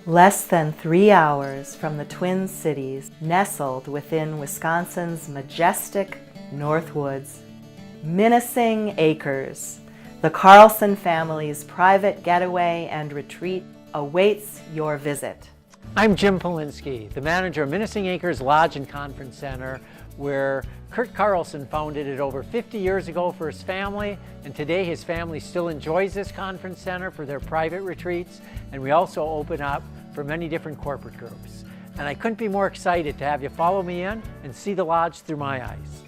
Less than 3 hours from the Twin Cities, nestled within Wisconsin's majestic North Woods, Minnesuing Acres, the Carlson family's private getaway and retreat awaits your visit. I'm Jim Polinsky, the manager of Minnesuing Acres Lodge and Conference Center, where Kurt Carlson founded it over 50 years ago for his family, and today his family still enjoys this conference center for their private retreats, and we also open up for many different corporate groups. And I couldn't be more excited to have you follow me in and see the lodge through my eyes.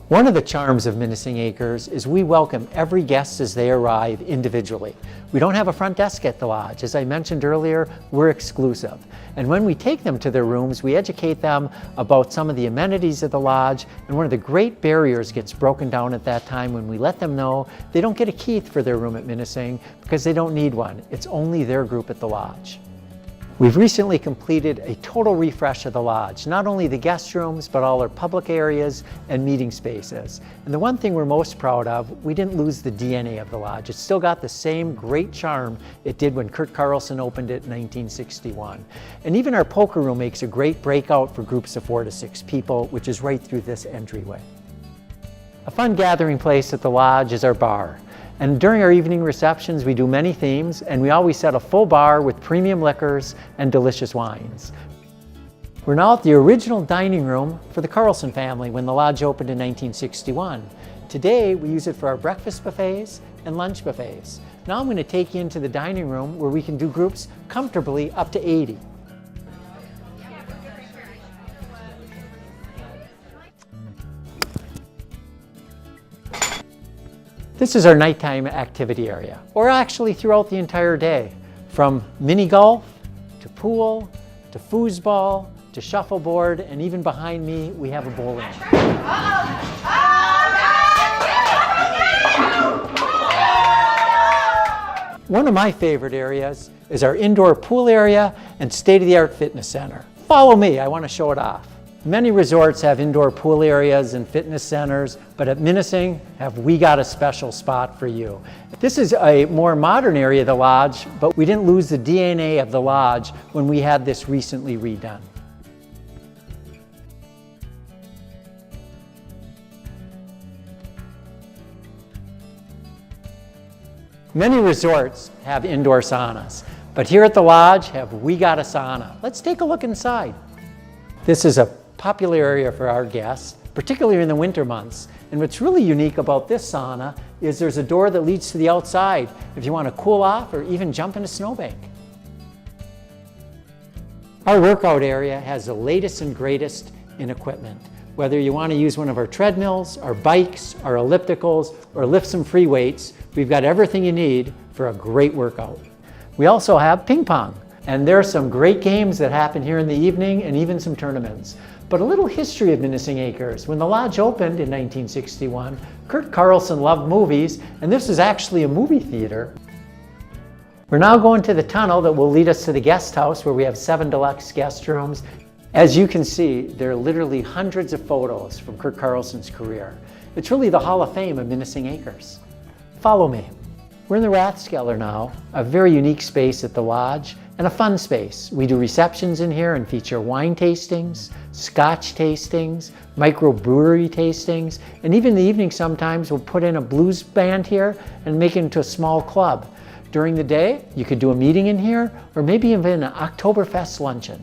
One of the charms of Minnesuing Acres is we welcome every guest as they arrive individually. We don't have a front desk at the lodge. As I mentioned earlier, we're exclusive. And when we take them to their rooms, we educate them about some of the amenities of the lodge, and one of the great barriers gets broken down at that time when we let them know they don't get a key for their room at Minnesuing because they don't need one. It's only their group at the lodge. We've recently completed a total refresh of the lodge, not only the guest rooms, but all our public areas and meeting spaces. And the one thing we're most proud of, we didn't lose the DNA of the lodge. It's still got the same great charm it did when Kurt Carlson opened it in 1961. And even our poker room makes a great breakout for groups of 4 to 6 people, which is right through this entryway. A fun gathering place at the lodge is our bar. And during our evening receptions, we do many themes, and we always set a full bar with premium liquors and delicious wines. We're now at the original dining room for the Carlson family when the lodge opened in 1961. Today, we use it for our breakfast buffets and lunch buffets. Now I'm going to take you into the dining room where we can do groups comfortably up to 80. This is our nighttime activity area, or actually throughout the entire day. From mini golf, to pool, to foosball, to shuffleboard, and even behind me, we have a bowling. One of my favorite areas is our indoor pool area and state-of-the-art fitness center. Follow me, I want to show it off. Many resorts have indoor pool areas and fitness centers, but at Minnesuing, we got a special spot for you. This is a more modern area of the lodge, but we didn't lose the DNA of the lodge when we had this recently redone. Many resorts have indoor saunas, but here at the lodge, we got a sauna. Let's take a look inside. This is a popular area for our guests, particularly in the winter months. And what's really unique about this sauna is there's a door that leads to the outside if you want to cool off or even jump in a snowbank. Our workout area has the latest and greatest in equipment. Whether you want to use one of our treadmills, our bikes, our ellipticals, or lift some free weights, we've got everything you need for a great workout. We also have ping pong. And there are some great games that happen here in the evening and even some tournaments. But a little history of Minnesuing Acres. When the lodge opened in 1961, Kurt Carlson loved movies, and this is actually a movie theater. We're now going to the tunnel that will lead us to the guest house where we have 7 deluxe guest rooms. As you can see, there are literally hundreds of photos from Kurt Carlson's career. It's really the Hall of Fame of Minnesuing Acres. Follow me. We're in the Rathskeller now, a very unique space at the lodge and a fun space. We do receptions in here and feature wine tastings, scotch tastings, microbrewery tastings, and even in the evening sometimes we'll put in a blues band here and make it into a small club. During the day, you could do a meeting in here or maybe even an Oktoberfest luncheon.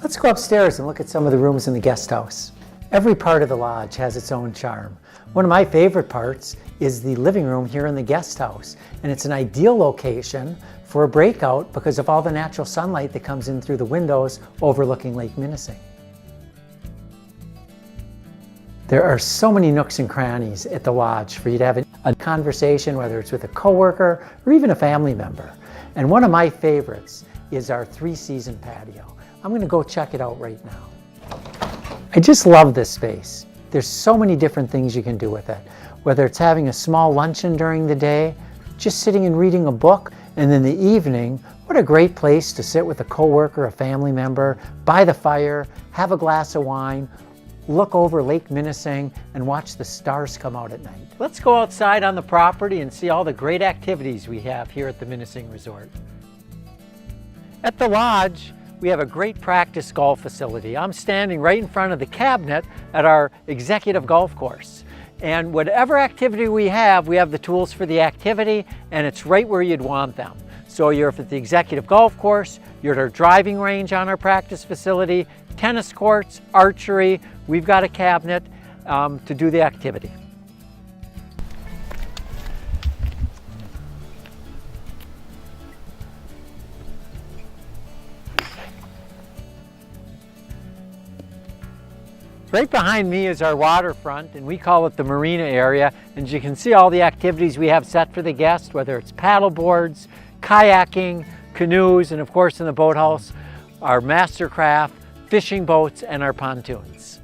Let's go upstairs and look at some of the rooms in the guest house. Every part of the lodge has its own charm. One of my favorite parts is the living room here in the guest house, and it's an ideal location for a breakout because of all the natural sunlight that comes in through the windows overlooking Lake Minnesuing. There are so many nooks and crannies at the lodge for you to have a conversation, whether it's with a coworker or even a family member. And one of my favorites is our 3-season patio. I'm going to go check it out right now. I just love this space. There's so many different things you can do with it. Whether it's having a small luncheon during the day, just sitting and reading a book, and in the evening, what a great place to sit with a coworker, a family member, by the fire, have a glass of wine, look over Lake Minnesuing and watch the stars come out at night. Let's go outside on the property and see all the great activities we have here at the Minnesuing Resort. At the lodge, we have a great practice golf facility. I'm standing right in front of the cabinet at our executive golf course. And whatever activity we have the tools for the activity, and it's right where you'd want them. So you're at the executive golf course, you're at our driving range on our practice facility, tennis courts, archery, we've got a cabinet to do the activity. Right behind me is our waterfront, and we call it the marina area. And you can see all the activities we have set for the guests, whether it's paddle boards, kayaking, canoes, and of course in the boathouse, our mastercraft, fishing boats, and our pontoons.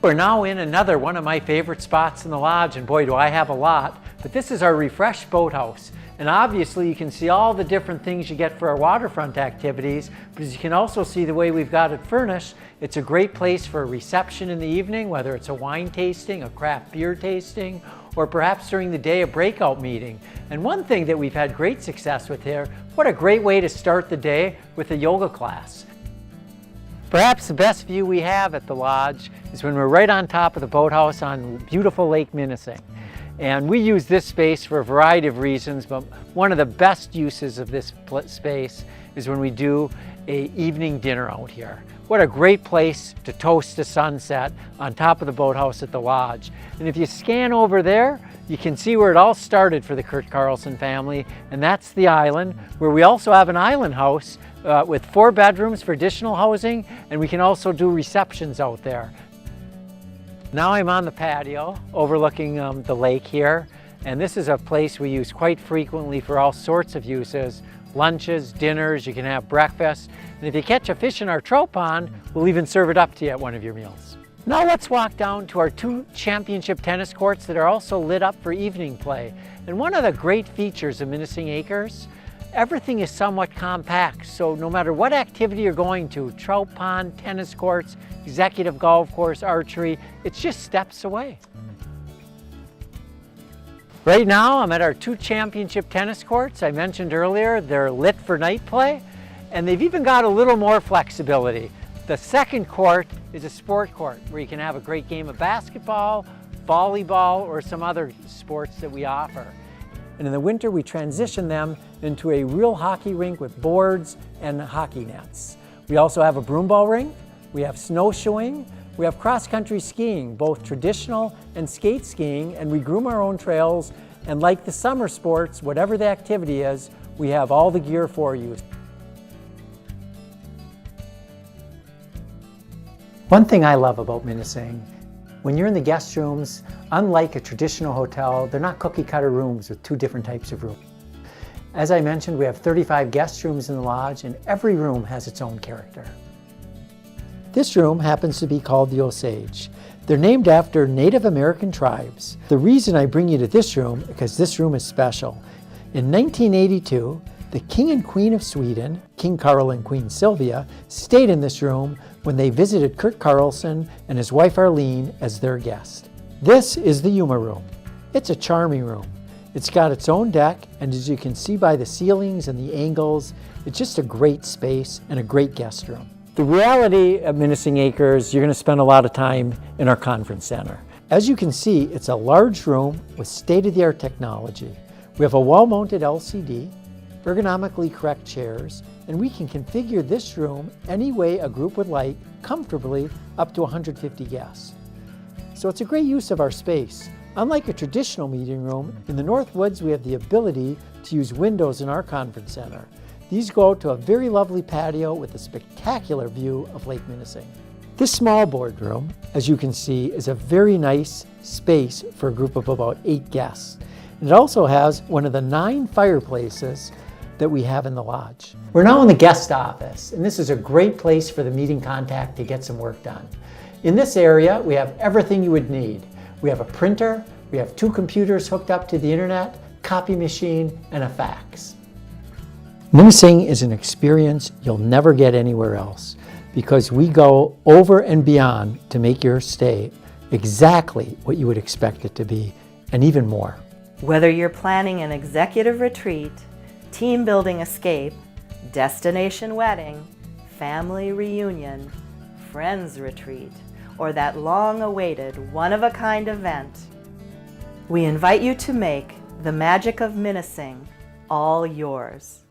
We're now in another one of my favorite spots in the lodge, and boy do I have a lot, but this is our refreshed boathouse. And obviously you can see all the different things you get for our waterfront activities, but as you can also see the way we've got it furnished, it's a great place for a reception in the evening, whether it's a wine tasting, a craft beer tasting, or perhaps during the day a breakout meeting. And one thing that we've had great success with here, what a great way to start the day with a yoga class. Perhaps the best view we have at the lodge is when we're right on top of the boathouse on beautiful Lake Minnesuing. And we use this space for a variety of reasons, but one of the best uses of this space is when we do an evening dinner out here. What a great place to toast the sunset on top of the boathouse at the lodge. And if you scan over there, you can see where it all started for the Kurt Carlson family, and that's the island, where we also have an island house with 4 bedrooms for additional housing, and we can also do receptions out there. Now I'm on the patio overlooking the lake here, and this is a place we use quite frequently for all sorts of uses. Lunches, dinners, you can have breakfast, and if you catch a fish in our trout pond, we'll even serve it up to you at one of your meals. Now let's walk down to our 2 championship tennis courts that are also lit up for evening play. And one of the great features of Minnesuing Acres, everything is somewhat compact, so no matter what activity you're going to, trout pond, tennis courts, executive golf course, archery, it's just steps away. Right now I'm at our 2 championship tennis courts. I mentioned earlier they're lit for night play, and they've even got a little more flexibility. The second court is a sport court where you can have a great game of basketball, volleyball, or some other sports that we offer. And in the winter we transition them into a real hockey rink with boards and hockey nets. We also have a broomball rink, we have snowshoeing, we have cross-country skiing, both traditional and skate skiing, and we groom our own trails. And like the summer sports, whatever the activity is, we have all the gear for you. One thing I love about Minnesuing, when you're in the guest rooms, unlike a traditional hotel, they're not cookie-cutter rooms with 2 different types of rooms. As I mentioned, we have 35 guest rooms in the lodge, and every room has its own character. This room happens to be called the Osage. They're named after Native American tribes. The reason I bring you to this room is because this room is special. In 1982, the King and Queen of Sweden, King Carl and Queen Sylvia, stayed in this room when they visited Kurt Carlson and his wife Arlene as their guest. This is the Yuma room. It's a charming room. It's got its own deck, and as you can see by the ceilings and the angles, it's just a great space and a great guest room. The reality of Minnesuing Acres, you're going to spend a lot of time in our conference center. As you can see, it's a large room with state-of-the-art technology. We have a wall-mounted LCD, ergonomically correct chairs, and we can configure this room any way a group would like, comfortably up to 150 guests. So it's a great use of our space. Unlike a traditional meeting room, in the North Woods we have the ability to use windows in our conference center. These go out to a very lovely patio with a spectacular view of Lake Minnesuing. This small boardroom, as you can see, is a very nice space for a group of about 8 guests. And it also has one of the 9 fireplaces that we have in the lodge. We're now in the guest office, and this is a great place for the meeting contact to get some work done. In this area, we have everything you would need. We have a printer, we have 2 computers hooked up to the internet, copy machine, and a fax. Minnesuing is an experience you'll never get anywhere else. because we go over and beyond to make your stay exactly what you would expect it to be, and even more. Whether you're planning an executive retreat, team building escape, destination wedding, family reunion, friends retreat, or that long-awaited, one-of-a-kind event, we invite you to make the magic of Minnesuing all yours.